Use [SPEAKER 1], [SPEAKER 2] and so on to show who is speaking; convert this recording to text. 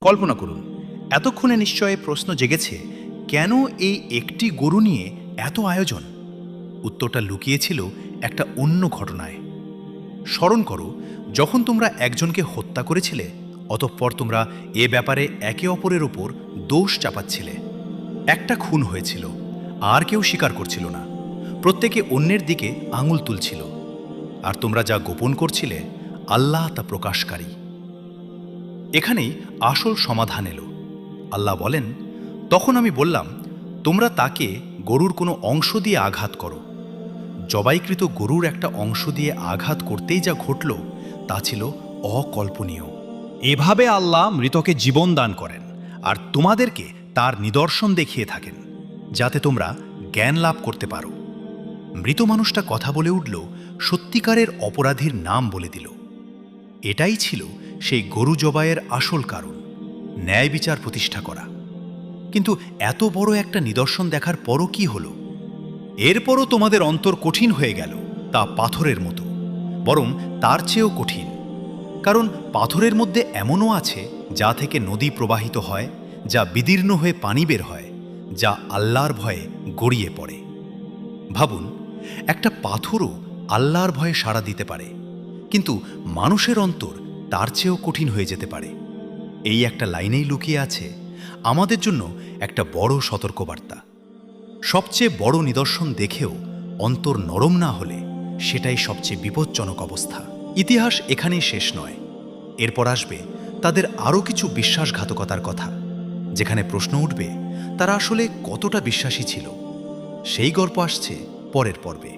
[SPEAKER 1] কল্পনা করুন, এতক্ষণে নিশ্চয় প্রশ্ন জেগেছে, কেন এই একটি গরু নিয়ে এত আয়োজন? উত্তরটা লুকিয়েছিল একটা অন্য ঘটনায়। স্মরণ করো, যখন তোমরা একজনকে হত্যা করেছিলে, অতঃপর তোমরা এ ব্যাপারে একে অপরের ওপর দোষ চাপাচ্ছিলে। একটা খুন হয়েছিল, আর কেউ স্বীকার করছিল না। প্রত্যেকে অন্যের দিকে আঙুল তুলছিল। আর তোমরা যা গোপন করছিলে, আল্লাহ তা প্রকাশকারী। এখানেই আসল সমাধান এলো। আল্লাহ বলেন, তখন আমি বললাম, তোমরা তাকে গরুর কোনো অংশ দিয়ে আঘাত করো। জবাইকৃত গরুর একটা অংশ দিয়ে আঘাত করতেই যা ঘটল, তা ছিল অকল্পনীয়।
[SPEAKER 2] এভাবে আল্লাহ মৃতকে জীবন দান করেন আর তোমাদেরকে তার নিদর্শন দেখিয়ে থাকেন,
[SPEAKER 1] যাতে তোমরা জ্ঞান লাভ করতে পারো। মৃত মানুষটা কথা বলে উঠল, সত্যিকারের অপরাধীর নাম বলে দিল। এটাই ছিল সেই গরু জবাইয়ের আসল কারণ, ন্যায় বিচার প্রতিষ্ঠা করা। কিন্তু এত বড় একটা নিদর্শন দেখার পরও কি হলো? এরপরও তোমাদের অন্তর কঠিন হয়ে গেল, তা পাথরের মতো, বরং তার চেয়েও কঠিন। কারণ পাথরের মধ্যে এমনও আছে যা থেকে নদী প্রবাহিত হয়, যা বিদীর্ণ হয়ে পানি বের হয়, যা আল্লাহর ভয়ে গড়িয়ে পড়ে। ভাবুন, একটা পাথরও আল্লাহর ভয়ে সাড়া দিতে পারে, কিন্তু মানুষের অন্তর তার চেয়েও কঠিন হয়ে যেতে পারে। এই একটা লাইনেই লুকিয়ে আছে আমাদের জন্য একটা বড় সতর্কবার্তা। সবচেয়ে বড় নিদর্শন দেখেও অন্তর নরম না হলে সেটাই সবচেয়ে বিপজ্জনক অবস্থা। ইতিহাস এখানেই শেষ নয়। এরপর আসবে তাদের আরও কিছু বিশ্বাসঘাতকতার কথা, যেখানে প্রশ্ন উঠবে তারা আসলে কতটা বিশ্বাসী ছিল। সেই গল্প আসছে পরের পর্বে।